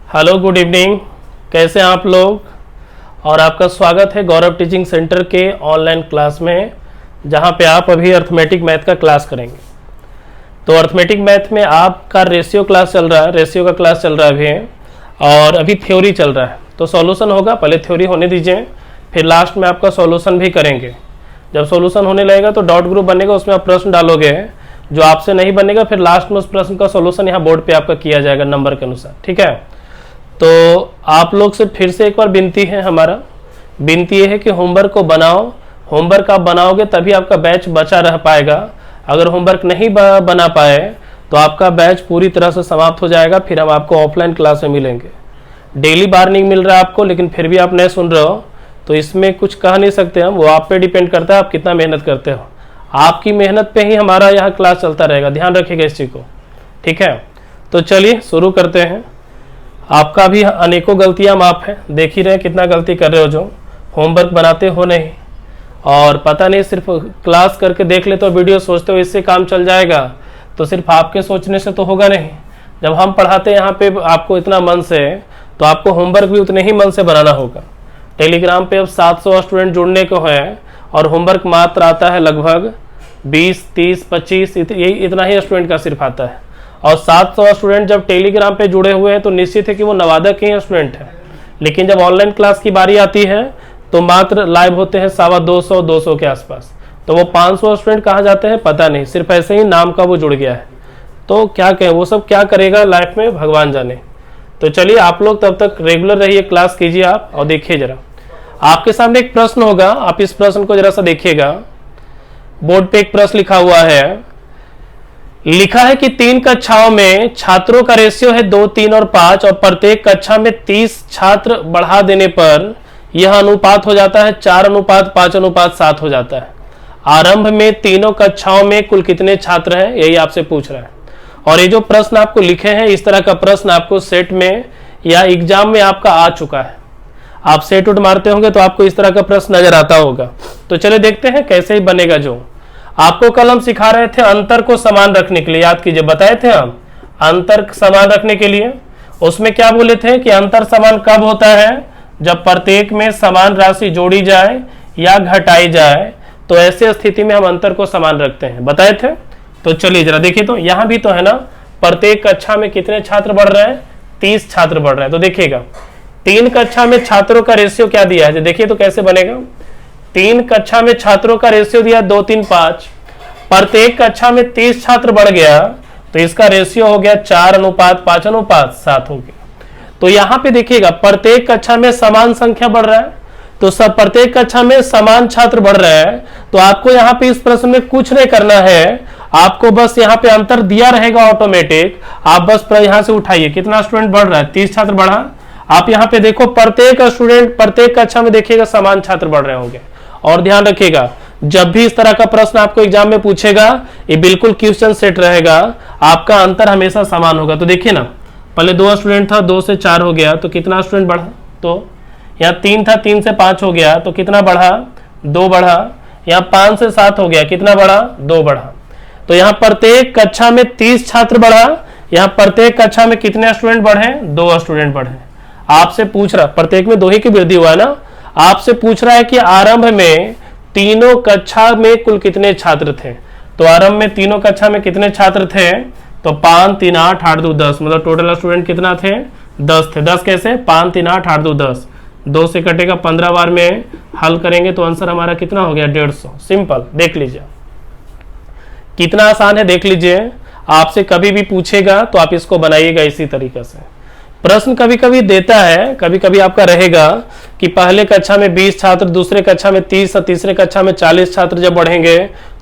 Hello good evening. कैसे हैं आप लोग? और आपका स्वागत है गौरव टीचिंग सेंटर के ऑनलाइन क्लास में, जहां पे आप अभी अर्थमेटिक मैथ का क्लास करेंगे। तो अर्थमेटिक मैथ में आपका रेशियो क्लास चल रहा है, रेशियो का क्लास चल रहा है अभी, और अभी थ्योरी चल रहा है। तो सॉल्यूशन होगा, पहले थ्योरी होने दीजिए, फिर लास्ट में आपका सॉल्यूशन भी करेंगे। जब सॉल्यूशन होने लगेगा तो डॉट ग्रुप बनेगा, उसमें आप प्रश्न डालोगे, जो आपसे नहीं बनेगा फिर लास्ट में उस प्रश्न का सॉल्यूशन यहाँ बोर्ड पे आपका किया जाएगा नंबर के अनुसार। ठीक है, तो आप लोग से फिर से एक बार विनती है, हमारा विनती ये है कि होमवर्क को बनाओ। होमवर्क आप बनाओगे तभी आपका बैच बचा रह पाएगा। अगर होमवर्क नहीं बना पाए तो आपका बैच पूरी तरह से समाप्त हो जाएगा। फिर हम आपको ऑफलाइन क्लास में मिलेंगे। डेली वार्निंग मिल रहा है आपको, लेकिन फिर भी आप नहीं सुन रहे हो, तो इसमें कुछ कह नहीं सकते हम। वो आप पे डिपेंड करता है आप कितना मेहनत करते हो। आपकी मेहनत पे ही हमारा यहाँ क्लास चलता रहेगा, ध्यान रखिएगा इस चीज़ को। ठीक है, तो चलिए शुरू करते हैं। आपका भी अनेकों गलतियां माफ है, देख ही रहे हैं कितना गलती कर रहे हो, जो होमवर्क बनाते हो नहीं, और पता नहीं सिर्फ क्लास करके देख ले तो वीडियो सोचते हो इससे काम चल जाएगा, तो सिर्फ आपके सोचने से तो होगा नहीं। जब हम पढ़ाते हैं यहाँ पे आपको इतना मन से, तो आपको होमवर्क भी उतने ही मन से बनाना होगा। टेलीग्राम पे अब 700 स्टूडेंट जुड़ने को हैं, और होमवर्क मात्र आता है लगभग 20, 30, 25, इतना ही स्टूडेंट का सिर्फ आता है। और 700 स्टूडेंट जब टेलीग्राम पे जुड़े हुए हैं तो निश्चित है कि वो नवादा के ही स्टूडेंट हैं। लेकिन जब ऑनलाइन क्लास की बारी आती है तो मात्र लाइव होते हैं 250, 200 के आसपास। तो वो 500 स्टूडेंट कहाँ जाते हैं पता नहीं, सिर्फ ऐसे ही नाम का वो जुड़ गया है। तो क्या कहें, वो सब क्या करेगा लाइफ में भगवान जाने। तो चलिए आप लोग तब तक रेगुलर रहिए, क्लास कीजिए आप, और देखिए जरा आपके सामने एक प्रश्न होगा, आप इस प्रश्न को जरा सा देखिएगा। बोर्ड पे एक प्रश्न लिखा हुआ है, लिखा है कि 3 कक्षाओं में छात्रों का रेशियो है 2, 3 और 5, और प्रत्येक कक्षा में 30 छात्र बढ़ा देने पर यह अनुपात हो जाता है 4:5:7 हो जाता है। आरंभ में तीनों कक्षाओं में कुल कितने छात्र हैं, यही आपसे पूछ रहा है। और ये जो प्रश्न आपको लिखे हैं, इस तरह का प्रश्न आपको सेट में या एग्जाम में आपका आ चुका है। आप सेट उठ मारते होंगे तो आपको इस तरह का प्रश्न नजर आता होगा। तो चलिए देखते हैं कैसे ही बनेगा। जो आपको कल हम सिखा रहे थे अंतर को समान रखने के लिए, याद कीजिए, बताए थे हम अंतर समान रखने के लिए। उसमें क्या बोले थे कि अंतर समान कब होता है, जब प्रत्येक में समान राशि जोड़ी जाए या घटाई जाए, तो ऐसे स्थिति में हम अंतर को समान रखते हैं, बताए थे। तो चलिए जरा देखिए, तो यहां भी तो है ना, प्रत्येक कक्षा में कितने छात्र बढ़ रहे हैं, 30 छात्र बढ़ रहे हैं। तो देखिएगा 3 कक्षा में छात्रों का रेशियो क्या दिया है, देखिए तो कैसे बनेगा। 3 कक्षा में छात्रों का रेशियो दिया 2, 3, 5, प्रत्येक कक्षा में 30 छात्र बढ़ गया, तो इसका रेशियो हो गया 4:5:7 हो गया। तो यहां पे देखिएगा प्रत्येक कक्षा में समान संख्या बढ़ रहा है, तो सब प्रत्येक कक्षा में समान छात्र बढ़ रहे हैं। तो आपको यहाँ पे इस प्रश्न में कुछ नहीं करना है, आपको बस यहाँ पे अंतर दिया रहेगा ऑटोमेटिक, आप बस यहाँ से उठाइए कितना स्टूडेंट बढ़ रहा है, 30 छात्र बढ़ा। आप यहाँ पे देखो प्रत्येक स्टूडेंट प्रत्येक कक्षा में देखिएगा समान छात्र बढ़ रहे होंगे। और ध्यान रखिएगा, जब भी इस तरह का प्रश्न आपको एग्जाम में पूछेगा, ये बिल्कुल क्वेश्चन सेट रहेगा, आपका अंतर हमेशा समान होगा। तो देखिए ना, पहले 2 स्टूडेंट था, 2 से 4 हो गया, तो कितना स्टूडेंट बढ़ा, तो यहाँ 3 था, 3 से 5 हो गया, तो कितना बढ़ा, 2 बढ़ा। यहाँ 5 से 7 हो गया, कितना बढ़ा, 2 बढ़ा। तो यहाँ प्रत्येक कक्षा में 30 छात्र बढ़ा, यहाँ प्रत्येक कक्षा में कितने स्टूडेंट बढ़े, 2 स्टूडेंट बढ़े। आपसे पूछ रहा, प्रत्येक में 2 ही की वृद्धि हुआ है ना, आपसे पूछ रहा है कि आरंभ में तीनों कक्षा में कुल कितने छात्र थे। तो आरंभ में तीनों कक्षा में कितने छात्र थे, तो 5, 3, 8, 8, 2, 10, मतलब टोटल स्टूडेंट कितना थे, 10 थे। 10 कैसे, 5, 3, 8, 8, 2, 10, 2 से कटेगा, 15 बार में हल करेंगे तो आंसर हमारा कितना हो गया, 150। सिंपल, देख लीजिए कितना आसान है, देख लीजिए। आपसे कभी भी पूछेगा तो आप इसको बनाइएगा इसी तरीके से। प्रश्न कभी कभी देता है, कभी कभी आपका रहेगा कि पहले कक्षा में 20 छात्र, दूसरे कक्षा में 30 और तीसरे कक्षा में 40 छात्र जब बढ़ेंगे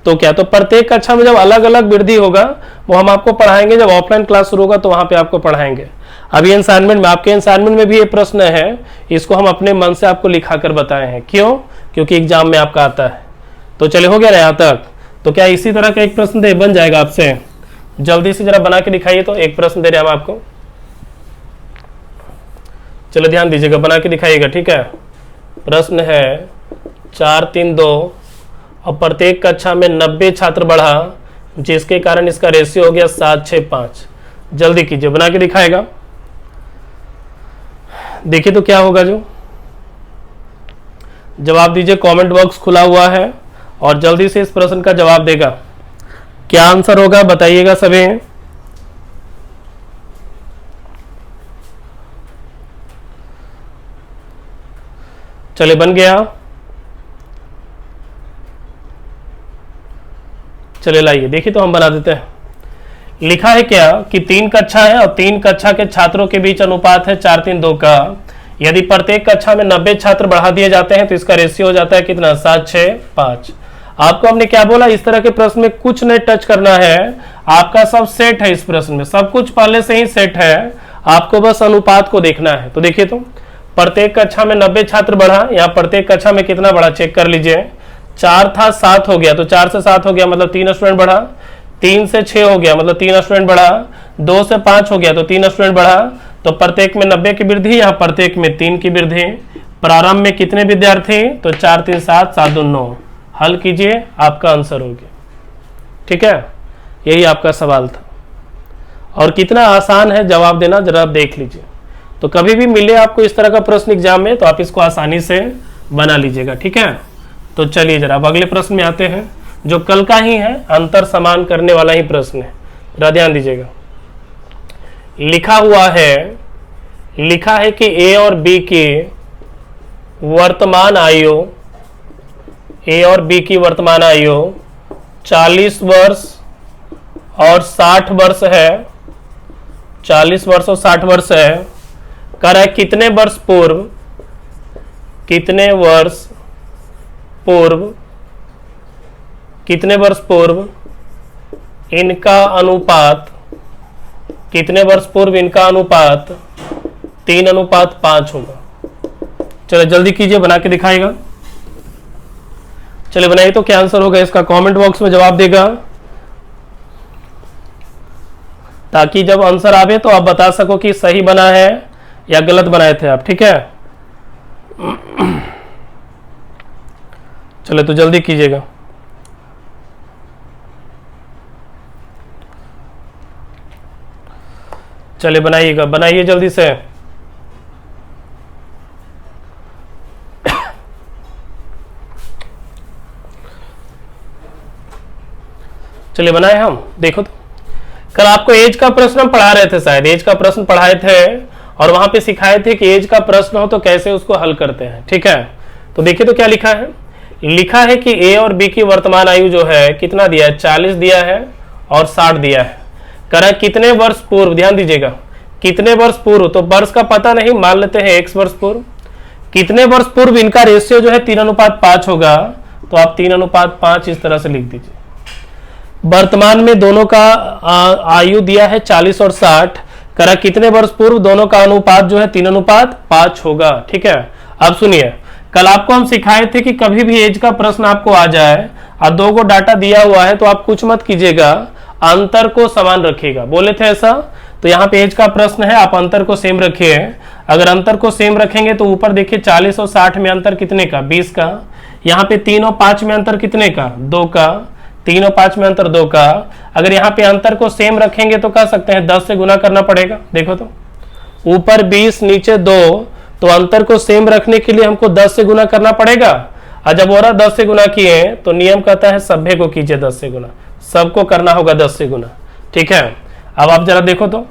तो क्या, तो प्रत्येक कक्षा में जब अलग अलग वृद्धि होगा वो हम आपको पढ़ाएंगे, जब ऑफलाइन क्लास शुरू होगा तो वहां पे आपको पढ़ाएंगे। अभी असाइनमेंट में, आपके असाइनमेंट में भी ये प्रश्न है, इसको हम अपने मन से आपको लिखा कर बताए हैं। क्यों, क्योंकि एग्जाम में आपका आता है। तो चले, हो गया ना यहाँ तक। तो क्या इसी तरह का एक प्रश्न दे बन जाएगा आपसे, जल्दी से जरा बना के दिखाइए। तो एक प्रश्न दे रहे हैं हम आपको, चलो ध्यान दीजिएगा, बना के दिखाइएगा। ठीक है, प्रश्न है 4, 3, 2, और प्रत्येक कक्षा में 90 छात्र बढ़ा, जिसके कारण इसका रेशियो हो गया 7, 6, 5। जल्दी कीजिए, बना के दिखाएगा। देखिए तो क्या होगा, जो जवाब दीजिए, कमेंट बॉक्स खुला हुआ है और जल्दी से इस प्रश्न का जवाब देगा। क्या आंसर होगा बताइएगा सभी। चलिए बन गया, चलिए लाइए देखिए तो हम बना देते हैं। लिखा है क्या कि 3 कक्षा है और 3 कक्षा के छात्रों के बीच अनुपात है 4:3:2 का। यदि प्रत्येक कक्षा में 90 छात्र बढ़ा दिए जाते हैं तो इसका रेशियो हो जाता है कितना, 7:6:5। आपको हमने क्या बोला, इस तरह के प्रश्न में कुछ नहीं टच करना है, आपका सब सेट है। इस प्रश्न में सब कुछ पहले से ही सेट है, आपको बस अनुपात को देखना है। तो देखिए तो प्रत्येक कक्षा में 90 छात्र बढ़ा, यहाँ प्रत्येक कक्षा में कितना बढ़ा चेक कर लीजिए। 4 था 7 हो गया, तो 4 से 7 हो गया मतलब 3 स्टूडेंट बढ़ा। 3 से 6 हो गया मतलब 3 स्टूडेंट बढ़ा। 2 से 5 हो गया तो 3 स्टूडेंट बढ़ा। तो प्रत्येक में 90 की वृद्धि, यहाँ प्रत्येक में 3 की वृद्धि। प्रारंभ में कितने विद्यार्थी, तो 4 3 7 7 2 9। हल कीजिए, आपका आंसर हो गया। ठीक है, यही आपका सवाल था और कितना आसान है जवाब देना, जरा आप देख लीजिए। तो कभी भी मिले आपको इस तरह का प्रश्न एग्जाम में तो आप इसको आसानी से बना लीजिएगा। ठीक है, तो चलिए जरा अब अगले प्रश्न में आते हैं, जो कल का ही है, अंतर समान करने वाला ही प्रश्न है। जरा ध्यान दीजिएगा। लिखा है कि ए और बी की वर्तमान आयु, ए और बी की वर्तमान आयु 40 वर्ष और 60 वर्ष है। 40 वर्ष और 60 वर्ष है। कह रहा है कितने वर्ष पूर्व इनका अनुपात, कितने वर्ष पूर्व इनका अनुपात 3:5 होगा। चलो जल्दी कीजिए, बना के दिखाएगा। चलिए बनाइए तो क्या आंसर होगा इसका, कमेंट बॉक्स में जवाब देगा, ताकि जब आंसर आवे तो आप बता सको कि सही बना है या गलत बनाए थे आप। ठीक है, चले तो जल्दी कीजिएगा। चलिए बनाइएगा, बनाइए जल्दी से। चलिए बनाए हम, देखो तो कल आपको एज का प्रश्न हम पढ़ा रहे थे, शायद एज का प्रश्न पढ़ाए थे और वहां पे सिखाए थे कि एज का प्रश्न हो तो कैसे उसको हल करते हैं। ठीक है, तो देखिए तो क्या लिखा है। लिखा है कि ए और बी की वर्तमान आयु जो है कितना दिया है, 40 दिया है और 60 दिया है। कह रहा है कितने वर्ष पूर्व, ध्यान दीजिएगा, कितने वर्ष पूर्व, तो वर्ष का पता नहीं, मान लेते हैं x वर्ष पूर्व। कितने वर्ष पूर्व इनका रेशियो जो है 3:5 होगा, तो आप 3:5 इस तरह से लिख दीजिए। वर्तमान में दोनों का आयु दिया है 40 और 60, करा कितने वर्ष पूर्व दोनों का अनुपात जो है 3:5 होगा। ठीक है, अब सुनिए, कल आपको हम सिखाए थे कि कभी भी एज का प्रश्न आपको आ जाए और 2 को डाटा दिया हुआ है तो आप कुछ मत कीजिएगा, अंतर को समान रखिएगा, बोले थे ऐसा। तो यहाँ पे एज का प्रश्न है, आप अंतर को सेम रखिए। अगर अंतर को सेम रखेंगे तो ऊपर देखिए 40 और 60 में अंतर कितने का, 20 का। यहाँ पे 3 और 5 में अंतर कितने का, 2 का। 3 और 5 में अंतर 2 का। अगर यहाँ पे अंतर को सेम रखेंगे तो कह सकते हैं 10 से गुना करना पड़ेगा। देखो तो ऊपर 20 नीचे 2, तो अंतर को सेम रखने के लिए हमको 10 से गुना करना पड़ेगा। और जब और 10 से गुना किए तो नियम कहता है सभ्य को कीजिए 10 से गुना, सबको करना होगा 10 से गुना। ठीक है, अब आप जरा देखो तो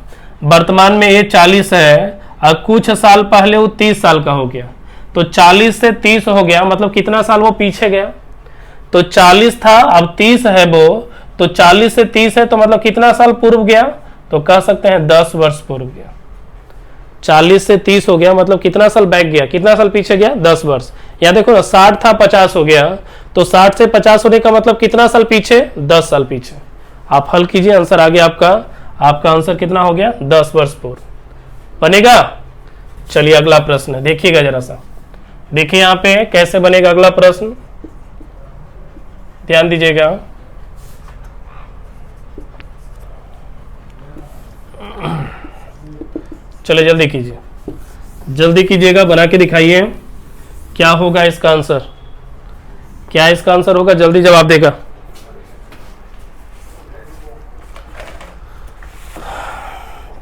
वर्तमान में ये 40 है और कुछ साल पहले वो 30 साल का हो गया, तो 40 से 30 हो गया, मतलब कितना साल वो पीछे गया। तो 40 था अब 30 है वो, तो 40 से 30 है तो मतलब कितना साल पूर्व गया, तो कह सकते हैं 10 वर्ष पूर्व गया। 40 से 30 हो गया मतलब कितना साल बैक गया, कितना साल पीछे गया, 10 वर्ष। यहाँ देखो ना 60 था 50 हो गया, तो 60 से 50 होने का मतलब कितना साल पीछे, 10 साल पीछे। आप हल कीजिए, आंसर आ गया आपका आंसर कितना हो गया, 10 वर्ष पूर्व बनेगा। चलिए अगला प्रश्न देखिएगा जरा सा, देखिए यहाँ पे कैसे बनेगा अगला प्रश्न, ध्यान दीजिएगा। चलिए जल्दी कीजिएगा, बना के दिखाइए क्या होगा इसका आंसर, क्या इसका आंसर होगा, जल्दी जवाब देगा।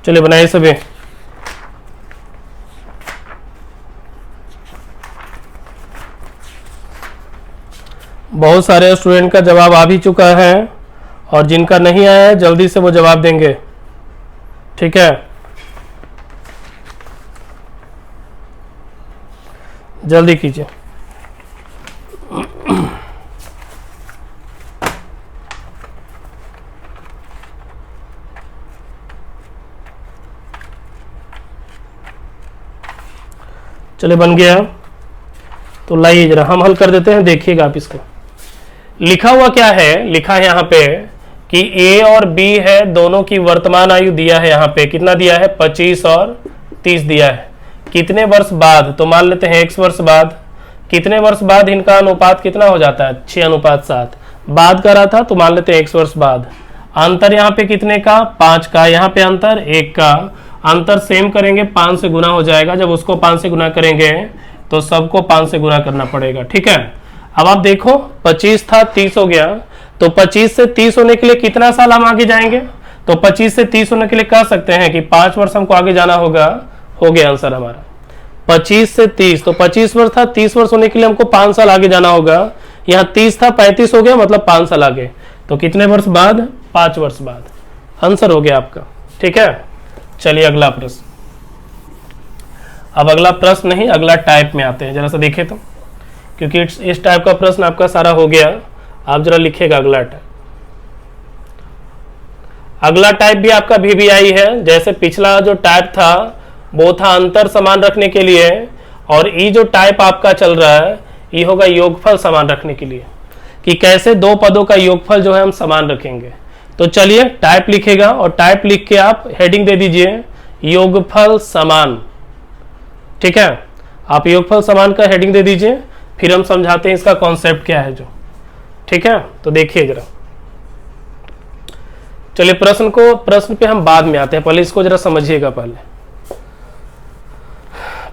चलिए बनाइए सभी। बहुत सारे स्टूडेंट का जवाब आ भी चुका है और जिनका नहीं आया है जल्दी से वो जवाब देंगे, ठीक है। जल्दी कीजिए। चलिए बन गया, तो लाइए जरा हम हल कर देते हैं, देखिएगा आप इसको। लिखा हुआ क्या है, लिखा है यहाँ पे कि ए और बी है, दोनों की वर्तमान आयु दिया है यहाँ पे, कितना दिया है 25 और 30 दिया है। कितने वर्ष बाद, तो मान लेते हैं x वर्ष बाद, कितने वर्ष बाद इनका अनुपात कितना हो जाता है 6:7। बाद का रहा था तो मान लेते हैं x वर्ष बाद। अंतर यहाँ पे कितने का 5 का, यहाँ पे अंतर 1 का, अंतर सेम करेंगे 5 से गुना हो जाएगा। जब उसको 5 से गुना करेंगे तो सबको 5 से गुना करना पड़ेगा, ठीक है। अब आप देखो 25 था 30 हो गया, तो 25 से 30 होने के लिए कितना साल हम आगे जाएंगे, तो 25 से 30 होने के लिए कह सकते हैं कि 5 वर्ष हमको आगे जाना होगा। हो गया आंसर हमारा 25 से 30, तो 25 वर्ष था, 30 वर्ष होने के लिए हमको 5 साल आगे जाना होगा। यहाँ 30 था 35 हो गया, मतलब 5 साल आगे, तो कितने वर्ष बाद 5 वर्ष बाद। आंसर हो गया आपका, ठीक है। चलिए अगला प्रश्न। अब अगला प्रश्न नहीं, अगला टाइप में आते हैं, जरा सा देखें तो, क्योंकि इस टाइप का प्रश्न आपका सारा हो गया। आप जरा लिखिएगा अगला टाइप। अगला टाइप भी आपका VBI है। जैसे पिछला जो टाइप था वो था अंतर समान रखने के लिए, और ये जो टाइप आपका चल रहा है ये होगा योगफल समान रखने के लिए, कि कैसे दो पदों का योगफल जो है हम समान रखेंगे। तो चलिए टाइप लिखेगा, और टाइप लिख के आप हेडिंग दे दीजिए योगफल समान, ठीक है। आप योगफल समान का हेडिंग दे दीजिए, फिर हम समझाते हैं इसका कॉन्सेप्ट क्या है जो, ठीक है। तो देखिए जरा, चलिए प्रश्न पे हम बाद में आते हैं, पहले इसको जरा समझिएगा।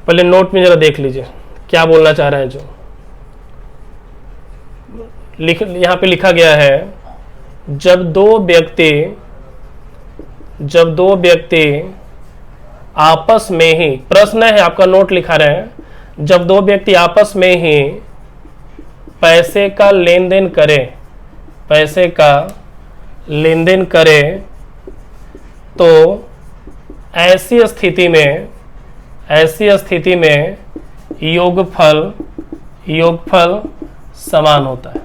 पहले नोट में जरा देख लीजिए क्या बोलना चाह रहे हैं। जो यहाँ पे लिखा गया है, जब दो व्यक्ति आपस में ही, प्रश्न है आपका, नोट लिखा रहे हैं, जब दो व्यक्ति आपस में ही पैसे का लेन देन करें तो ऐसी स्थिति में योगफल समान होता है।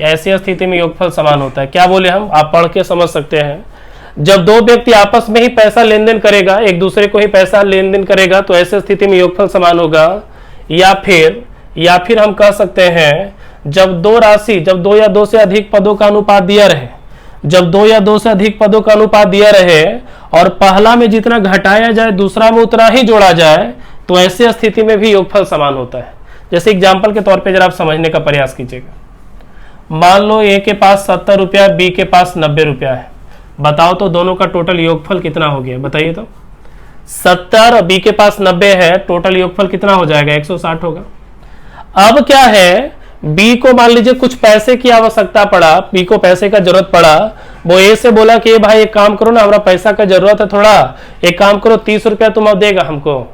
ऐसी स्थिति में योगफल समान होता है। क्या बोले हम, आप पढ़ के समझ सकते हैं। जब दो व्यक्ति आपस में ही पैसा लेन देन करेगा, एक दूसरे को ही पैसा लेन देन करेगा, तो ऐसी स्थिति में योगफल समान होगा। या फिर हम कह सकते हैं जब दो या दो से अधिक पदों का अनुपात दिया रहे, जब 2 या 2 से अधिक पदों का अनुपात दिया रहे और पहला में जितना घटाया जाए दूसरा में उतना ही जोड़ा जाए, तो ऐसी स्थिति में भी योगफल समान होता है। जैसे एग्जाम्पल के तौर पे जरा आप समझने का प्रयास कीजिएगा। मान लो ए के पास 70 रुपया, बी के पास 90 रुपया है। बताओ तो दोनों का टोटल योगफल कितना हो गया, बताइए तो। 70 और बी के पास 90 है, टोटल योगफल कितना हो जाएगा 160 होगा। अब क्या है, बी को मान लीजिए कुछ पैसे की आवश्यकता पड़ा, बी को पैसे का जरूरत पड़ा, वो ए से बोला कि भाई एक काम करो ना, हमारा पैसा का जरूरत है थोड़ा, एक काम करो 30 रुपया तुम अब देगा हमको।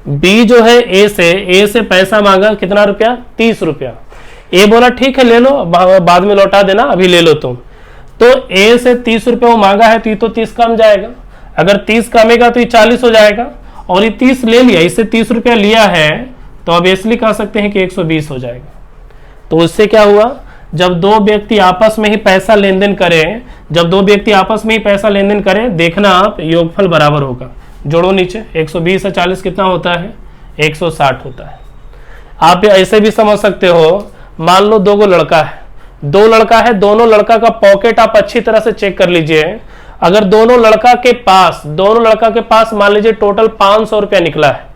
बी जो है ए से पैसा मांगा, कितना रुपया 30 रुपया। ए बोला ठीक है ले लो, बाद में लौटा देना, अभी ले लो तुम। तो ए से 30 रुपया वो मांगा है, तो ये तो 30 कम जाएगा। अगर 30 कमेगा तो ये 40 हो जाएगा, और ये 30 ले लिया, इससे 30 रुपया लिया है, तो अब इसलिए कह सकते हैं कि 120 हो जाएगा। तो इससे क्या हुआ, जब दो व्यक्ति आपस में ही पैसा लेन देन करें, देखना आप योगफल बराबर होगा। जोड़ो नीचे, 120 से 40 कितना होता है 160 होता है। आप ऐसे भी समझ सकते हो, मान लो दो लड़का है, दोनों लड़का का पॉकेट आप अच्छी तरह से चेक कर लीजिए। अगर दोनों लड़का के पास मान लीजिए टोटल 500 रुपया निकला है,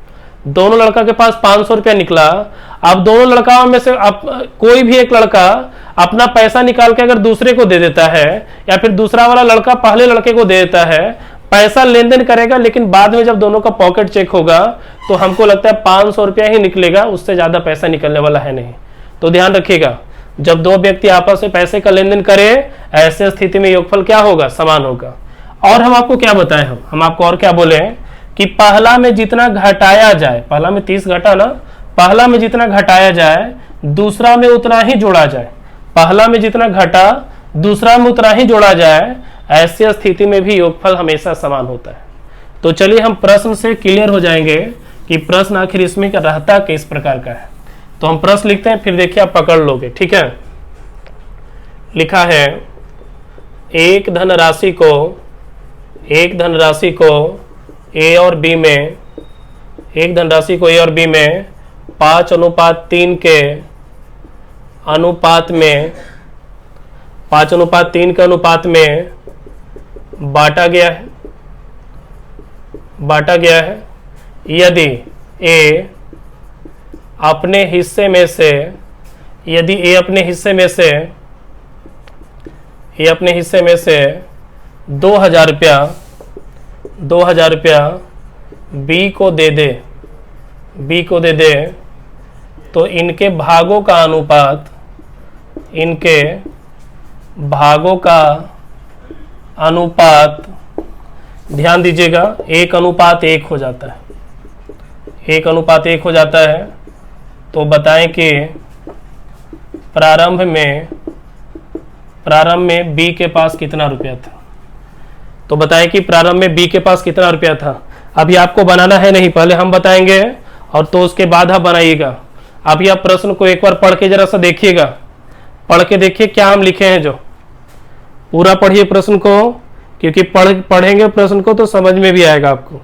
दोनों लड़का के पास 500 रुपया निकला। अब दोनों लड़काओं में से कोई भी एक लड़का अपना पैसा निकाल के अगर दूसरे को दे देता है, या फिर दूसरा वाला लड़का पहले लड़के को दे देता है, पैसा लेन देन करेगा, लेकिन बाद में जब दोनों का पॉकेट चेक होगा तो हमको लगता है 500 रुपया ही निकलेगा, उससे ज्यादा पैसा निकलने वाला है नहीं। तो ध्यान रखिएगा, जब दो व्यक्ति आपस में पैसे का लेन देन करें, ऐसे स्थिति में योगफल क्या होगा, समान होगा। और हम आपको क्या बताएं, हम आपको और क्या बोले कि पहला में जितना घटाया जाए, पहला में 30 घटा ना, पहला में जितना घटाया जाए दूसरा में उतना ही जोड़ा जाए, पहला में जितना घटा दूसरा में उतना ही जोड़ा जाए, ऐसी स्थिति में भी योगफल हमेशा समान होता है। तो चलिए हम प्रश्न से क्लियर हो जाएंगे कि प्रश्न आखिर इसमें का रहता किस प्रकार का है। तो हम प्रश्न लिखते हैं, फिर देखिए आप पकड़ लोगे, ठीक है। लिखा है एक धनराशि को ए और बी में, एक धनराशि को ए और बी में 5:3 के अनुपात में, 5:3 के अनुपात में बांटा गया है। यदि ए अपने हिस्से में से, यदि ए अपने हिस्से में से 2000 रुपया बी को दे दे, तो इनके भागों का अनुपात ध्यान दीजिएगा 1:1 हो जाता है, 1:1 हो जाता है। तो बताएं कि प्रारंभ में बी के पास कितना रुपया था। तो बताएं कि प्रारंभ में बी के पास कितना रुपया था। अभी आपको बनाना है नहीं, पहले हम बताएंगे और तो उसके बाद आप बनाइएगा। अभी आप प्रश्न को एक बार पढ़ के जरा सा देखिएगा, पढ़ के देखिए क्या हम लिखे हैं। जो पूरा पढ़िए प्रश्न को, क्योंकि पढ़ेंगे प्रश्न को तो समझ में भी आएगा आपको।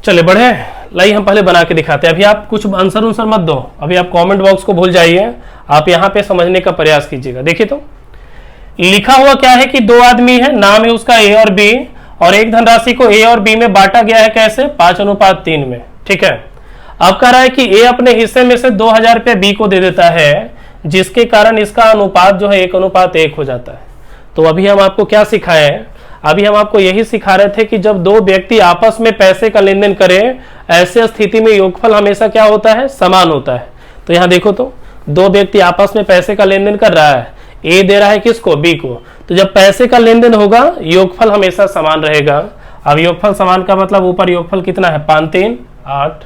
चले बढ़े, लाइए हम पहले बना के दिखाते हैं। अभी आप कुछ आंसर मत दो, अभी आप कमेंट बॉक्स को भूल जाइए, आप यहां पे समझने का प्रयास कीजिएगा। देखिए तो लिखा हुआ क्या है कि दो आदमी है, नाम है उसका ए और बी, और एक धनराशि को ए और बी में बांटा गया है, कैसे 5:3 में, ठीक है। अब कह रहा है कि ए अपने हिस्से में से 2000 रुपये बी को दे देता है, जिसके कारण इसका अनुपात जो है 1:1 हो जाता है। तो अभी हम आपको क्या सिखाए, अभी हम आपको यही सिखा रहे थे कि जब दो व्यक्ति आपस में पैसे का लेन देन करें, ऐसे स्थिति में योगफल हमेशा क्या होता है, समान होता है। तो यहाँ देखो तो दो व्यक्ति आपस में पैसे का लेन देन कर रहा है, ए दे रहा है किसको, बी को। तो जब पैसे का लेन देन होगा योगफल हमेशा समान रहेगा। अब योगफल समान का मतलब ऊपर योगफल कितना है 5×3 8,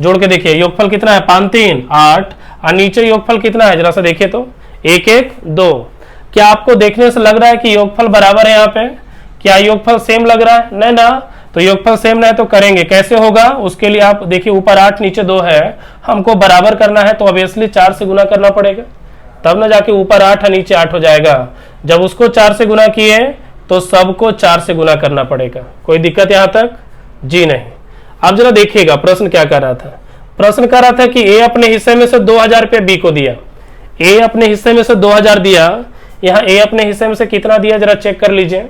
जोड़ के देखिए योगफल कितना है 5×3 8, और नीचे योगफल कितना है जरा सा देखिए तो 1×1 2। क्या आपको देखने से लग रहा है कि योगफल बराबर है? यहाँ पे क्या योगफल सेम लग रहा है? नहीं ना। तो योगफल सेम ना है तो करेंगे कैसे होगा, उसके लिए आप देखिए ऊपर 8 नीचे 2 है, हमको बराबर करना है तो ऑब्वियसली 4 से गुना करना पड़ेगा, तब ना जाके ऊपर 8 है नीचे 8 हो जाएगा। जब उसको 4 से गुना किए तो सबको 4 से गुना करना पड़ेगा। कोई दिक्कत यहां तक? जी नहीं। अब जरा देखिएगा प्रश्न क्या कर रहा था। प्रश्न कर रहा था कि ए अपने हिस्से में से 2000 रुपये बी को दिया, ए अपने हिस्से में से 2000 दिया, यहाँ ए अपने हिस्से में से कितना दिया जरा चेक कर लीजिए।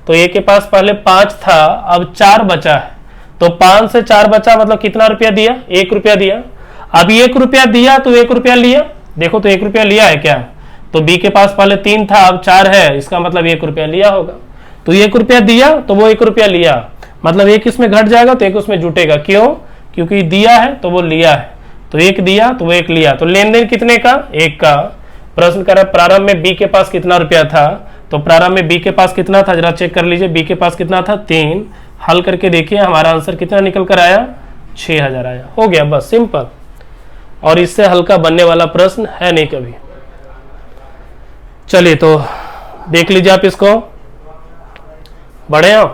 तो ए के पास पहले 5 था, अब 4 बचा है, तो 5 से 4 बचा मतलब कितना रुपया दिया, 1 रुपया दिया। अब 1 रुपया दिया तो 1 रुपया लिया, देखो तो 1 रुपया लिया है क्या? तो बी के पास पहले 3 था अब 4 है, इसका मतलब 1 रुपया लिया होगा। तो 1 रुपया दिया तो वो 1 रुपया लिया, मतलब एक इसमें घट जाएगा तो एक उसमें जुटेगा। क्यों? क्योंकि दिया है तो वो लिया है, तो 1 दिया तो वो 1 लिया। तो लेन देन कितने का? 1 का। प्रश्न कर रहा है प्रारंभ में बी के पास कितना रुपया था, तो प्रारंभ में बी के पास कितना था जरा चेक कर लीजिए। बी के पास कितना था 3, हल करके देखिए हमारा आंसर कितना निकल कर आया 6000 आया। हो गया बस सिंपल, और इससे हल्का बनने वाला प्रश्न है नहीं कभी। चलिए तो देख लीजिए आप इसको, बढ़े हो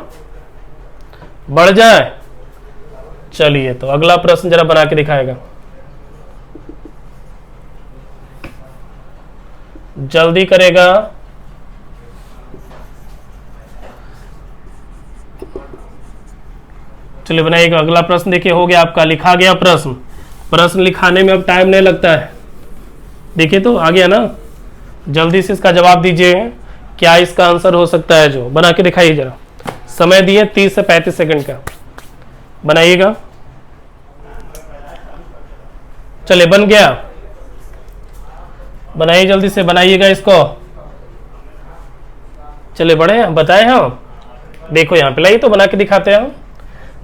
बढ़ जाए। चलिए तो अगला प्रश्न जरा बना के दिखाएगा, जल्दी करेगा। चलिए बनाइएगा अगला प्रश्न। देखिए हो गया आपका, लिखा गया प्रश्न। प्रश्न लिखाने में अब टाइम नहीं लगता है, देखिए तो आ गया ना। जल्दी से इसका जवाब दीजिए, क्या इसका आंसर हो सकता है जो बना के दिखाइए जरा। समय दिए 30 से 35 सेकंड का, बनाइएगा। चलिए बन गया, बनाइए जल्दी से, बनाइएगा इसको। चलिए बड़े बताए हम, देखो यहाँ पे लाइए तो बना के दिखाते हैं।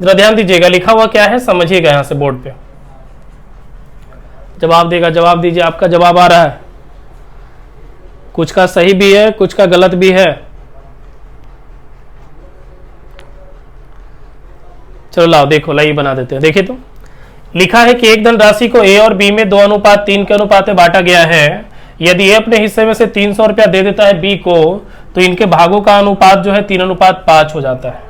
जरा ध्यान दीजिएगा लिखा हुआ क्या है, समझिएगा यहाँ से बोर्ड पे। जवाब देगा, जवाब दीजिए। आपका जवाब आ रहा है, कुछ का सही भी है कुछ का गलत भी है। चलो लाओ देखो, लाइए बना देते हैं। देखिए तो लिखा है कि एक धनराशि को ए और बी में 2:3 के अनुपात में बांटा गया है। यदि ए अपने हिस्से में से 300 रुपया दे देता है बी को, तो इनके भागों का अनुपात जो है 3:5 हो जाता है।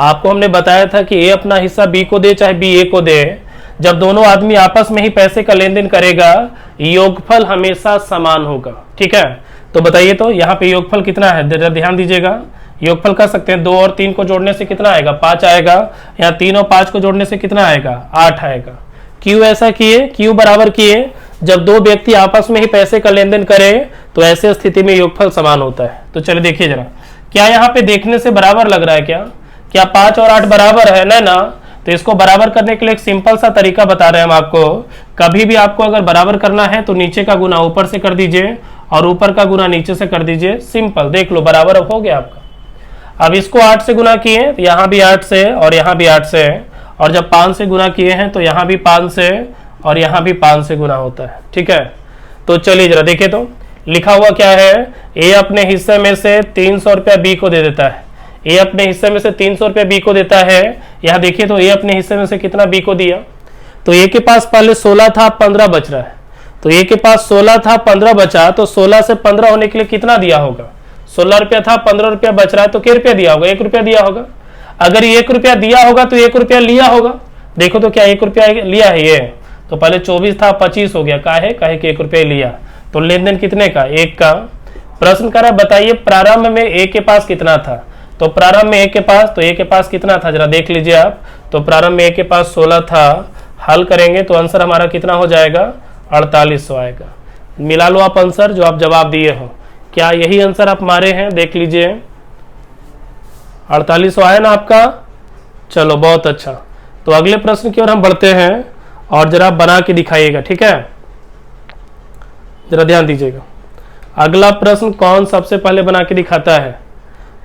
आपको हमने बताया था कि ए अपना हिस्सा बी को दे चाहे बी ए को दे, जब दोनों आदमी आपस में ही पैसे का लेन देन करेगा, योगफल हमेशा समान होगा। ठीक है, तो बताइए तो यहाँ पे योगफल कितना है, ध्यान दीजिएगा। योगफल कर सकते हैं, 2 और 3 को जोड़ने से कितना आएगा, 5 आएगा। यहाँ 3 और 5 को जोड़ने से कितना आएगा, 8 आएगा। क्यों ऐसा किए, क्यों बराबर किए, जब दो व्यक्ति आपस में ही पैसे का लेन देन करें तो ऐसे स्थिति में योगफल समान होता है। तो चलिए देखिए जरा, क्या यहाँ पे देखने से बराबर लग रहा है, क्या 5 और 8 बराबर है ना? तो इसको बराबर करने के लिए एक सिंपल सा तरीका बता रहे हैं हम आपको। कभी भी आपको अगर बराबर करना है तो नीचे का गुना ऊपर से कर दीजिए और ऊपर का गुना नीचे से कर दीजिए। सिंपल, देख लो बराबर हो गया आपका। अब इसको 8 से गुना किए तो यहाँ भी 8 से और यहाँ भी 8 से, और जब 5 से गुना किए हैं तो यहाँ भी 5 से और यहाँ भी 5 से गुना होता है। ठीक है, तो चलिए जरा देखें तो लिखा हुआ क्या है, ए अपने हिस्से में से 300 रुपया बी को दे देता है। ए अपने हिस्से में से 300 रुपया बी को देता है। यहाँ देखिए तो ए अपने हिस्से में से कितना बी को दिया, तो ए के पास पहले 16 था, 15 बच रहा है। तो ए के पास 16 था, 15 बचा, तो 16 से 15 होने के लिए कितना दिया होगा, 16 रुपया था, 15 रुपया बच रहा है, तो क्या रुपया दिया होगा, 1 रुपया दिया होगा। अगर 1 रुपया दिया होगा तो 1 रुपया लिया होगा। देखो तो क्या 1 रुपया लिया है ये, तो पहले 24 था, 25 हो गया, काहे कि 1 रुपया लिया। तो लेन देन कितने का, 1 का। प्रश्न कर रहा है बताइए प्रारंभ में ए के पास कितना था, तो प्रारंभ में ए के पास, तो ए के पास कितना था जरा देख लीजिए आप। तो प्रारंभ में ए के पास 16 था, हल करेंगे तो आंसर हमारा कितना हो जाएगा, 4800 आएगा। मिला लो आप आंसर जो आप जवाब दिए हो, क्या यही आंसर आप मारे हैं, देख लीजिए 4800 आया ना आपका। चलो बहुत अच्छा, तो अगले प्रश्न की ओर हम बढ़ते हैं और जरा बना के दिखाइएगा। ठीक है, जरा ध्यान दीजिएगा। अगला प्रश्न कौन सबसे पहले बना के दिखाता है,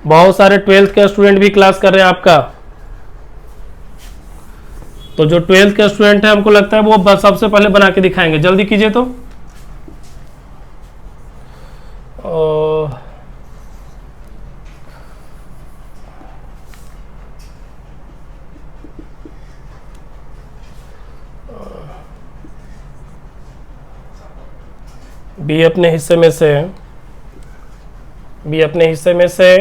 बहुत सारे 12th के स्टूडेंट भी क्लास कर रहे हैं आपका, तो जो 12th के स्टूडेंट है हमको लगता है वो सबसे पहले बना के दिखाएंगे। जल्दी कीजिए तो। बी अपने हिस्से में से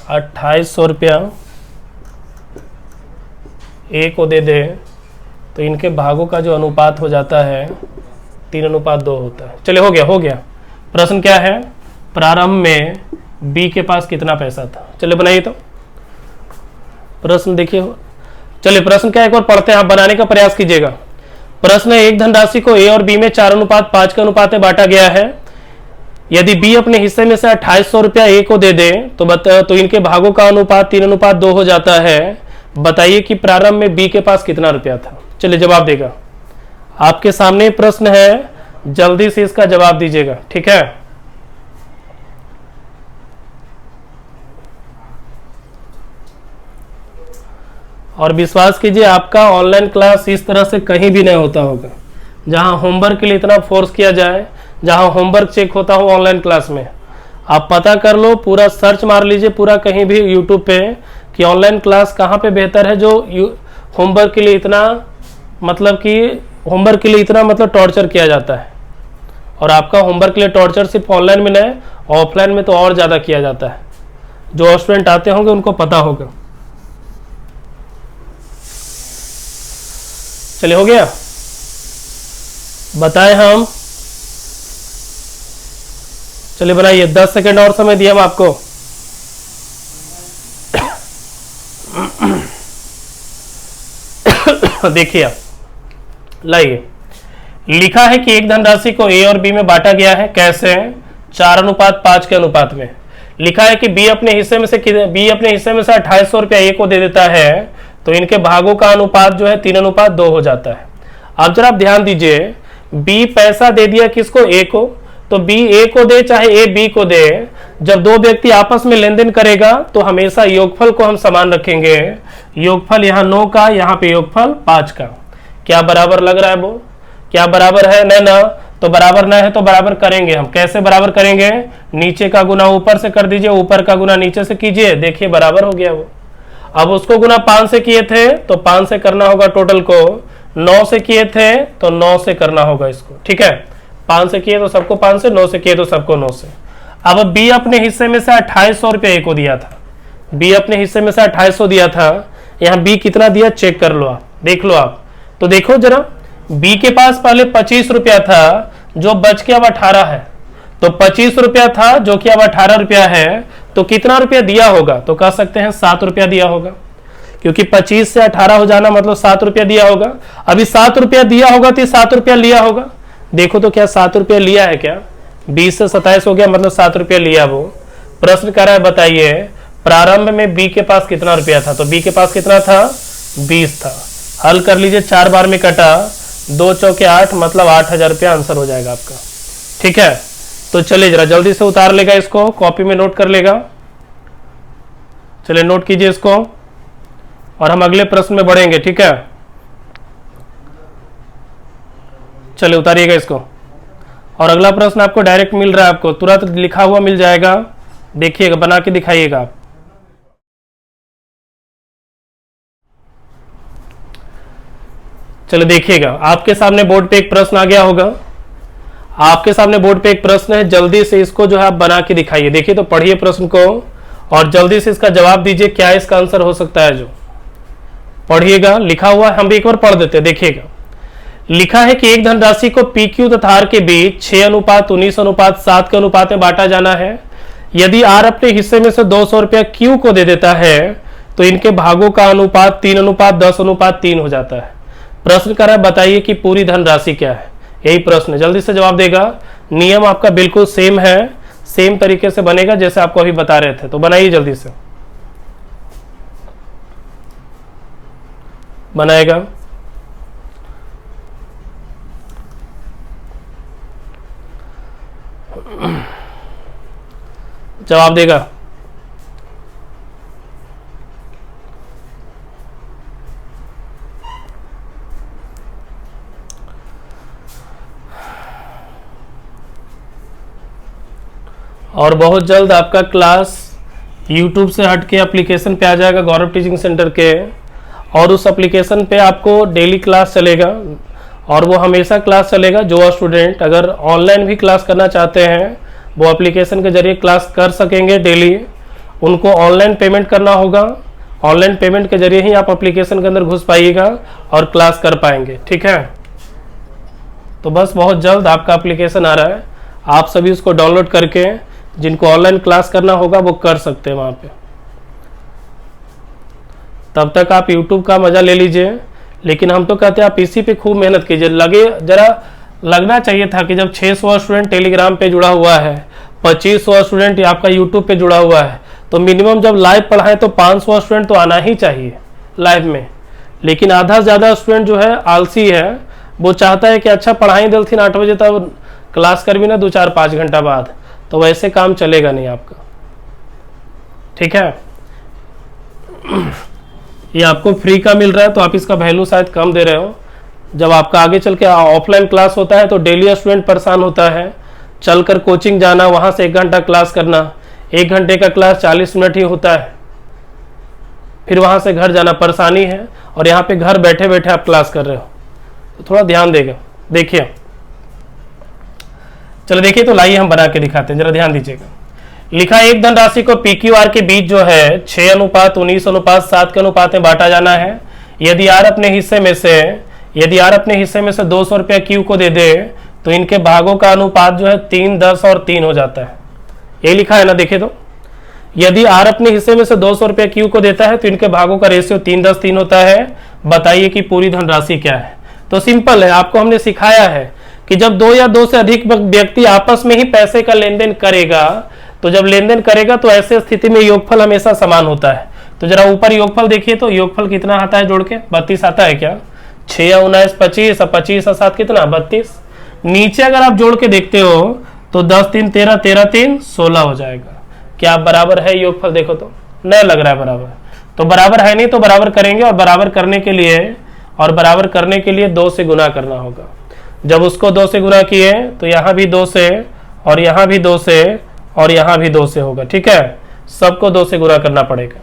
2800 रुपया ए को दे दे, तो इनके भागों का जो अनुपात हो जाता है 3:2 होता है। चलिए हो गया। प्रश्न क्या है, प्रारंभ में बी के पास कितना पैसा था, चलिए बनाइए तो प्रश्न। देखिए चलिए प्रश्न क्या एक बार पढ़ते हैं, आप बनाने का प्रयास कीजिएगा। प्रश्न है, एक धनराशि को ए और बी में 4:5 के अनुपात में बांटा गया है। यदि बी अपने हिस्से में से 2800 रुपया ए को दे दे तो इनके भागों का अनुपात 3:2 हो जाता है। बताइए कि प्रारंभ में बी के पास कितना रुपया था। चलिए जवाब देगा, आपके सामने प्रश्न है, जल्दी से इसका जवाब दीजिएगा। ठीक है, और विश्वास कीजिए आपका ऑनलाइन क्लास इस तरह से कहीं भी नहीं होता होगा, जहां होमवर्क के लिए इतना फोर्स किया जाए, जहां होमवर्क चेक होता हो ऑनलाइन क्लास में। आप पता कर लो, पूरा सर्च मार लीजिए पूरा कहीं भी यूट्यूब पे कि ऑनलाइन क्लास कहाँ पे बेहतर है, जो होमवर्क के लिए इतना मतलब टॉर्चर किया जाता है। और आपका होमवर्क के लिए टॉर्चर सिर्फ ऑनलाइन में नहीं, ऑफलाइन में तो और ज़्यादा किया जाता है। जो स्टूडेंट आते होंगे उनको पता होगा। चलिए हो गया, बताएं हम। चलिए बनाइए, 10 सेकंड और समय दिया हम आपको। देखिए आप लाइए, लिखा है कि एक धनराशि को ए और बी में बांटा गया है। कैसे, 4:5 के अनुपात में। लिखा है कि बी अपने हिस्से में से 2800 रुपया ए को दे देता है, तो इनके भागों का अनुपात जो है 3:2 हो जाता है। अब जरा आप ध्यान दीजिए, बी पैसा दे दिया किसको, ए को, तो बी ए को दे चाहे ए बी को दे, जब दो व्यक्ति आपस में लेन देन करेगा तो हमेशा योगफल को हम समान रखेंगे। योगफल यहाँ 9 का, यहाँ पे योगफल 5 का। क्या बराबर लग रहा है वो, क्या बराबर है ना? तो बराबर ना है तो बराबर करेंगे हम। कैसे बराबर करेंगे, नीचे का गुना ऊपर से कर दीजिए, ऊपर का गुना नीचे से कीजिए, देखिए बराबर हो गया वो। अब उसको गुना 5 से किए थे तो 5 से करना होगा टोटल को, 9 से किए थे तो 9 से करना होगा इसको, ठीक है। 5 से किए तो सबको 5 से, 9 से किए तो सबको 9 से। अब बी अपने हिस्से में से 2800 रुपया ए को दिया था, बी अपने हिस्से में से 2800 दिया था। यहाँ बी कितना दिया चेक कर लो आप, देख लो आप। तो देखो जरा, बी के पास पहले 25 रुपया था जो बच के अब 18 है, तो 25 रुपया था जो कि अब 18 रुपया है, तो कितना रुपया दिया होगा, तो कह सकते हैं 7 रुपया दिया होगा, क्योंकि 25 से 18 हो जाना मतलब 7 रुपया दिया होगा। अभी 7 रुपया दिया होगा तो 7 रुपया लिया होगा। देखो तो क्या 7 रुपया लिया है क्या, 20 से 27 हो गया मतलब 7 रुपया लिया। वो प्रश्न कर रहा है बताइए प्रारंभ में बी के पास कितना रुपया था, तो बी के पास कितना था 20 था। हल कर लीजिए, 4 बार में कटा, 2 चौके 8 मतलब 8000 रुपया आंसर हो जाएगा आपका, ठीक है। तो चलिए जरा जल्दी से उतार लेगा इसको, कॉपी में नोट कर लेगा। चलिए नोट कीजिए इसको और हम अगले प्रश्न में बढ़ेंगे, ठीक है। चलिए उतारिएगा इसको। और अगला प्रश्न आपको डायरेक्ट मिल रहा है, आपको तुरंत लिखा हुआ मिल जाएगा, देखिएगा, बना के दिखाइएगा आप। चलिए देखिएगा, आपके सामने बोर्ड पे एक प्रश्न आ गया होगा, आपके सामने बोर्ड पे एक प्रश्न है, जल्दी से इसको जो है आप बना के दिखाइए। देखिए तो पढ़िए प्रश्न को और जल्दी से इसका जवाब दीजिए, क्या इसका आंसर हो सकता है। जो पढ़िएगा, लिखा हुआ है, हम भी एक बार पढ़ देते हैं। देखिएगा, लिखा है कि एक धनराशि को पी क्यू तथा आर के बीच 6:19:7 के अनुपात में बांटा जाना है। यदि आर अपने हिस्से में से 200 रुपया क्यू को दे देता है तो इनके भागों का अनुपात 3:10:3 हो जाता है। प्रश्न कर रहा है बताइए कि पूरी धनराशि क्या है, यही प्रश्न है। जल्दी से जवाब देगा। नियम आपका बिल्कुल सेम है, सेम तरीके से बनेगा जैसे आपको अभी बता रहे थे, तो बनाइए जल्दी से, बनाएगा। जवाब देगा। और बहुत जल्द आपका क्लास YouTube से हट के एप्लीकेशन पे आ जाएगा गौरव टीचिंग सेंटर के, और उस एप्लीकेशन पे आपको डेली क्लास चलेगा और वो हमेशा क्लास चलेगा। जो स्टूडेंट अगर ऑनलाइन भी क्लास करना चाहते हैं वो एप्लीकेशन के जरिए क्लास कर सकेंगे डेली। उनको ऑनलाइन पेमेंट करना होगा, ऑनलाइन पेमेंट के जरिए ही आप एप्लीकेशन के अंदर घुस पाइएगा और क्लास कर पाएंगे, ठीक है। तो बस बहुत जल्द आपका एप्लीकेशन आ रहा है, आप सभी उसको डाउनलोड करके जिनको ऑनलाइन क्लास करना होगा वो कर सकते हैं वहाँ पे। तब तक आप YouTube का मजा ले लीजिए, लेकिन हम तो कहते हैं आप इसी पे खूब मेहनत कीजिए। जरा लगना चाहिए था कि जब 600 स्टूडेंट टेलीग्राम पे जुड़ा हुआ है, 2500 स्टूडेंट आपका यूट्यूब पे जुड़ा हुआ है, तो मिनिमम जब लाइव पढ़ाएं तो 500 स्टूडेंट तो आना ही चाहिए लाइव में। लेकिन आधा से ज़्यादा स्टूडेंट जो है आलसी है, वो चाहता है कि अच्छा पढ़ाई दिलथिन 8 बजे तक क्लास कर भी ना 2-4-5 घंटा बाद, तो वैसे काम चलेगा नहीं आपका, ठीक है। ये आपको फ्री का मिल रहा है तो आप इसका वैल्यू शायद कम दे रहे हो। जब आपका आगे चल के ऑफलाइन क्लास होता है तो डेली स्टूडेंट परेशान होता है, चलकर कोचिंग जाना, वहाँ से 1 घंटा क्लास करना, 1 घंटे का क्लास 40 मिनट ही होता है, फिर वहाँ से घर जाना परेशानी है, और यहाँ पे घर बैठे बैठे आप क्लास कर रहे हो, तो थोड़ा ध्यान देगा। देखिए, चलो देखिए, तो लाइए हम बना के दिखाते हैं, जरा ध्यान दीजिएगा। लिखा है एक धनराशि को पी क्यू आर के बीच जो है 6:19:7 के अनुपात में बांटा जाना है। यदि आर अपने हिस्से में से 200 रुपया क्यू को दे दे तो इनके भागों का अनुपात जो है 3, 10 और 3 हो जाता है। ये लिखा है ना, देखिए तो, यदि आर अपने हिस्से में से 200 रुपया क्यू को देता है तो इनके भागों का रेशियो 3, 10, 3 होता है। बताइए कि पूरी धनराशि क्या है। तो सिंपल है, आपको हमने सिखाया है कि जब 2 या 2 से अधिक व्यक्ति आपस में ही पैसे का लेन देन करेगा, तो जब लेन देन करेगा तो ऐसे स्थिति में योगफल हमेशा समान होता है। तो जरा ऊपर योगफल देखिए, तो योगफल कितना आता है जोड़ के, 32 आता है क्या, 6 या 19 25, और 25 और 7 कितना 32। नीचे अगर आप जोड़ के देखते हो तो 10 3 13, 13 3 16 हो जाएगा। क्या बराबर है योगफल, देखो तो नहीं लग रहा है बराबर, तो बराबर है नहीं, तो बराबर करेंगे, और बराबर करने के लिए 2 से गुना करना होगा। जब उसको 2 से गुना किए तो यहाँ भी 2 से, और यहाँ भी 2 से, और यहाँ भी 2 से होगा, ठीक है। सबको 2 से गुना करना पड़ेगा।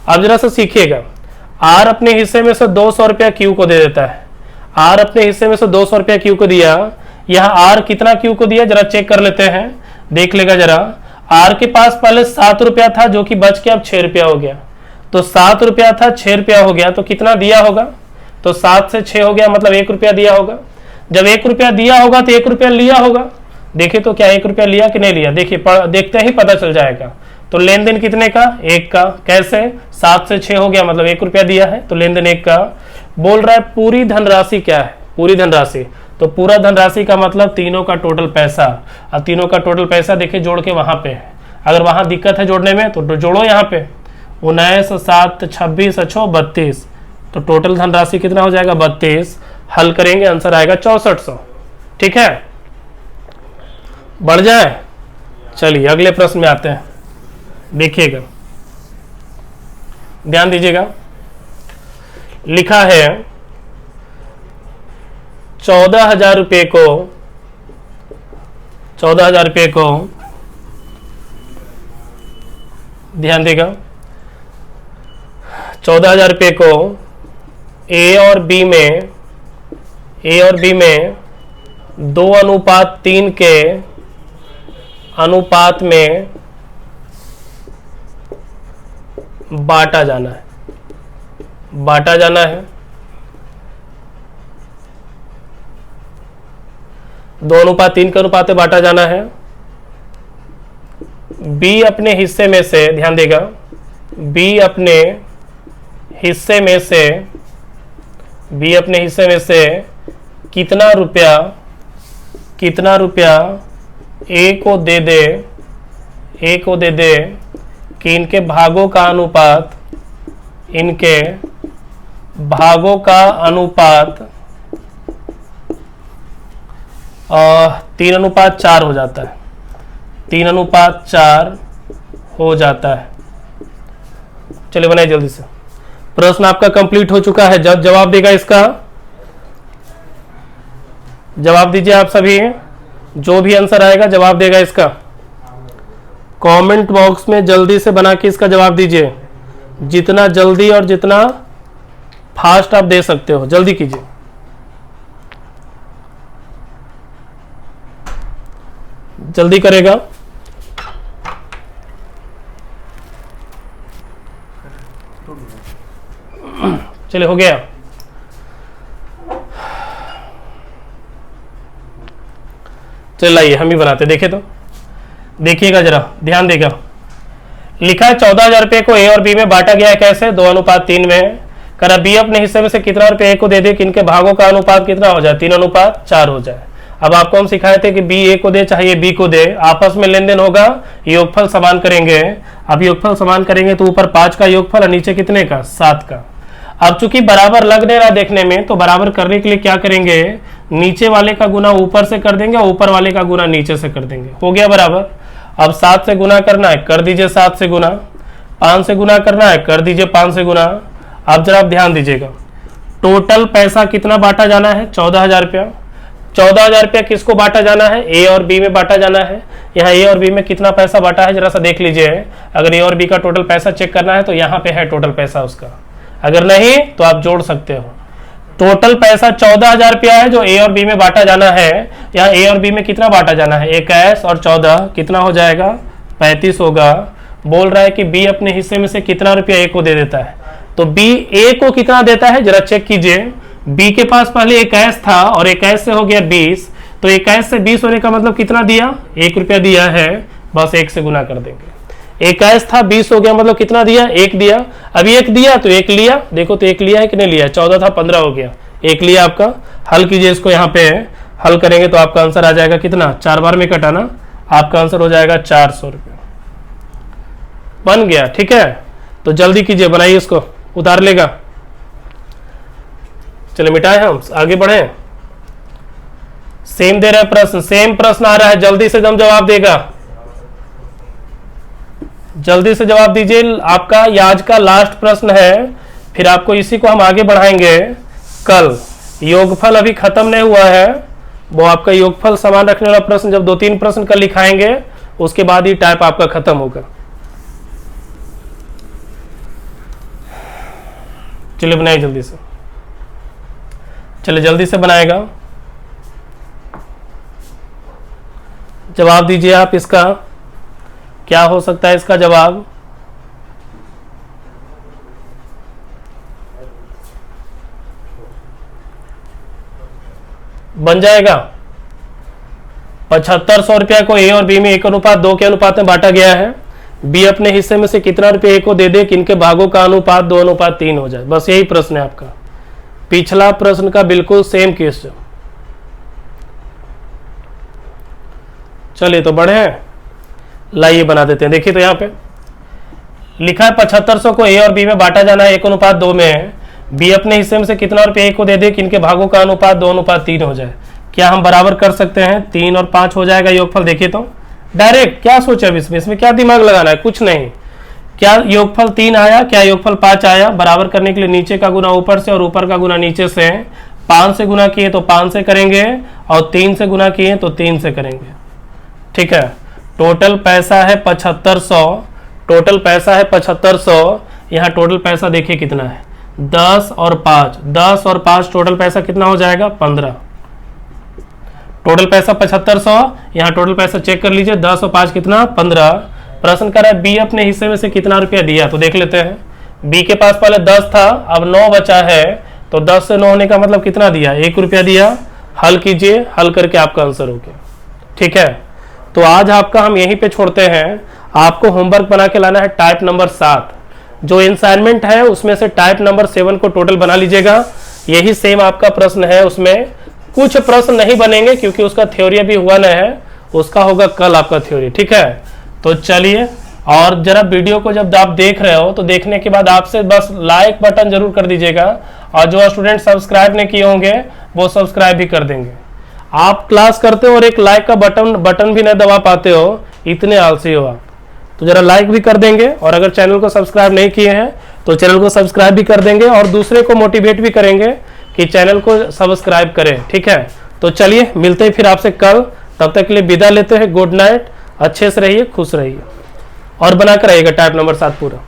अब जरा सा सीखिएगा, आर अपने हिस्से में से 200 रुपया क्यू को दे देता है। आर अपने हिस्से में से 200 रुपया क्यू को दिया, यहाँ आर कितना क्यू को दिया जरा चेक कर लेते हैं, देख लेगा जरा। आर के पास पहले 7 रुपया था जो कि बच के अब 6 रुपया हो गया, तो 7 रुपया था 6 रुपया हो गया, तो कितना दिया होगा, तो 7 से 6 हो गया मतलब 1 रुपया दिया होगा। जब 1 रुपया दिया होगा तो 1 रुपया लिया होगा, देखिए तो क्या 1 रुपया लिया कि नहीं लिया, देखिए देखते ही पता चल जाएगा। तो लेन देन कितने का, 1 का। कैसे, 7 से 6 हो गया मतलब 1 रुपया दिया है, तो लेन देन 1 का। बोल रहा है पूरी धनराशि क्या है, पूरी धनराशि, तो पूरा धनराशि का मतलब तीनों का टोटल पैसा। अब तीनों का टोटल पैसा देखिए जोड़ के वहां पे है, अगर वहां दिक्कत है जोड़ने में तो जोड़ो यहाँ पे, 19 7 26 अच्छो 32, तो टोटल धनराशि कितना हो जाएगा 32। हल करेंगे आंसर आएगा 6400। ठीक है, बढ़ जाए। चलिए अगले प्रश्न में आते हैं, देखिएगा ध्यान दीजिएगा। लिखा है 14,000 रुपये को 14,000 रुपये को ध्यान देगा, 14,000 रुपये को ए और बी में 2:3 के अनुपात में बांटा जाना है, बांटा जाना है। 2:3 के अनुपात में बांटा जाना है। बी अपने हिस्से में से, ध्यान देगा, बी अपने हिस्से में से कितना रुपया ए को दे दे कि इनके भागों का अनुपात 3:4 हो जाता है, 3:4 हो जाता है। चलिए बनाइए जल्दी से, प्रश्न आपका कंप्लीट हो चुका है। जब जवाब देगा इसका, जवाब दीजिए आप सभी, जो भी आंसर आएगा जवाब देगा इसका, कमेंट बॉक्स में जल्दी से बना के इसका जवाब दीजिए, जितना जल्दी और जितना फास्ट आप दे सकते हो जल्दी कीजिए। जल्दी करेगा। चलिए हो गया। चलिए हम ही बनाते, देखे तो देखिएगा जरा, ध्यान देगा। लिखा है 14,000 रुपये को ए और बी में बांटा गया है, कैसे, 2:3 में। करा बी अपने हिस्से में से कितना रुपये ए को दे दे कि इनके भागों का अनुपात कितना हो जाए, 3:4 हो जाए। अब आपको हम सिखाए थे कि बी ए को दे चाहे बी को दे, आपस में लेन देन होगा, योगफल समान करेंगे। अब योगफल समान करेंगे तो ऊपर 5 का योगफल और नीचे कितने का, 7 का। अब चूंकि बराबर लग नहीं रहा देखने में, तो बराबर करने के लिए क्या करेंगे, नीचे वाले का गुना ऊपर से कर देंगे और ऊपर वाले का गुना नीचे से कर देंगे, हो गया बराबर। अब 7 से गुना करना है, कर दीजिए 7 से गुना। 5 से गुना करना है, कर दीजिए 5 से गुना। अब जरा आप ध्यान दीजिएगा, टोटल पैसा कितना बांटा जाना है, 14,000 रुपया। 14,000 रुपया किसको बांटा जाना है, ए और बी में बांटा जाना है। यहाँ ए और बी में कितना पैसा बांटा है जरा सा देख लीजिए। अगर ए और बी का टोटल पैसा चेक करना है तो यहाँ पे है टोटल पैसा उसका, अगर नहीं तो आप जोड़ सकते हो। टोटल पैसा 14,000 रुपया है जो ए और बी में बांटा जाना है। यहाँ ए और बी में कितना बांटा जाना है, 21 और 14 कितना हो जाएगा, 35 होगा। बोल रहा है कि बी अपने हिस्से में से कितना रुपया ए को दे देता है, तो बी ए को कितना देता है जरा चेक कीजिए। बी के पास पहले 21 था और 21 से हो गया 20, तो 21 से 20 होने का मतलब कितना दिया, 1 रुपया दिया है, बस 1 से गुना कर देंगे। 21 था 20 हो गया मतलब कितना दिया, 1 दिया। अभी 1 दिया तो 1 लिया, देखो तो 1 लिया है कि नहीं लिया, 14 था 15 हो गया, 1 लिया आपका। हल कीजिए इसको, यहाँ पे हल करेंगे तो आपका आंसर आ जाएगा कितना, 4 बार में कटाना, आपका आंसर हो जाएगा 400 रुपया। बन गया, ठीक है। तो जल्दी कीजिए, बनाइए इसको, उतार लेगा। चलिए मिटाए हम, आगे बढ़े। सेम दे रहा है प्रश्न, सेम प्रश्न आ रहा है, जल्दी से जम जवाब देगा, जल्दी से जवाब दीजिए। आपका आज का लास्ट प्रश्न है, फिर आपको इसी को हम आगे बढ़ाएंगे कल। योगफल अभी खत्म नहीं हुआ है, वो आपका योगफल समान रखने वाला प्रश्न जब 2-3 प्रश्न कल लिखाएंगे उसके बाद ही टाइप आपका खत्म होगा। चलिए बनाइए जल्दी से, चलिए जल्दी से बनाएगा, जवाब दीजिए आप। इसका क्या हो सकता है इसका जवाब? बन जाएगा 7500 रुपया को ए और बी में 1:2 के अनुपात में बांटा गया है। बी अपने हिस्से में से कितना रुपया ए को दे दे कि इनके भागों का अनुपात 2:3 हो जाए। बस यही प्रश्न है आपका, पिछला प्रश्न का बिल्कुल सेम केस। चलिए तो बढ़े हैं, लाइए बना देते हैं। देखिए तो यहाँ पे लिखा है 7500 को ए और बी में बांटा जाना है, 1:2 में है। बी अपने हिस्से में से कितना रुपया ए को दे दे कि इनके भागों का अनुपात 2:3 हो जाए। क्या हम बराबर कर सकते हैं? 3 और 5 हो जाएगा योगफल। देखिए तो डायरेक्ट क्या सोचा इसमें क्या दिमाग लगाना है? कुछ नहीं। क्या योगफल 3 आया, क्या योगफल 5 आया? बराबर करने के लिए नीचे का गुना ऊपर से और ऊपर का गुना नीचे से। 5 से गुना किए तो 5 से करेंगे और 3 से गुना किए तो 3 से करेंगे। ठीक है, टोटल पैसा है 7500, टोटल पैसा है 7500। यहाँ टोटल पैसा देखिए कितना है, 10 और 5, 10 और 5 टोटल पैसा कितना हो जाएगा? 15। टोटल पैसा 7500, यहाँ टोटल पैसा चेक कर लीजिए, 10 और 5 कितना? 15। प्रश्न कर रहा है बी अपने हिस्से में से कितना रुपया दिया, तो देख लेते हैं। बी के पास पहले 10 था, अब 9 बचा है, तो 10 से 9 होने का मतलब कितना दिया? 1 रुपया दिया। हल कीजिए, हल करके आपका आंसर हो गया। ठीक है, तो आज आपका हम यहीं पे छोड़ते हैं। आपको होमवर्क बना के लाना है टाइप नंबर 7। जो असाइनमेंट है उसमें से टाइप नंबर 7 को टोटल बना लीजिएगा। यही सेम आपका प्रश्न है, उसमें कुछ प्रश्न नहीं बनेंगे क्योंकि उसका थ्योरी अभी हुआ नहीं है, उसका होगा कल आपका थ्योरी। ठीक है, तो चलिए, और जरा वीडियो को जब आप देख रहे हो तो देखने के बाद आपसे बस लाइक बटन जरूर कर दीजिएगा, और जो स्टूडेंट सब्सक्राइब नहीं किए होंगे वो सब्सक्राइब भी कर देंगे। आप क्लास करते हो और एक लाइक का बटन भी नहीं दबा पाते हो, इतने आलसी हो आप, तो जरा लाइक भी कर देंगे। और अगर चैनल को सब्सक्राइब नहीं किए हैं तो चैनल को सब्सक्राइब भी कर देंगे और दूसरे को मोटिवेट भी करेंगे कि चैनल को सब्सक्राइब करें। ठीक है, तो चलिए मिलते हैं फिर आपसे कल, तब तक के लिए विदा लेते हैं। गुड नाइट, अच्छे से रहिए, खुश रहिए और बना कर आइएगा टाइप नंबर 7 पूरा।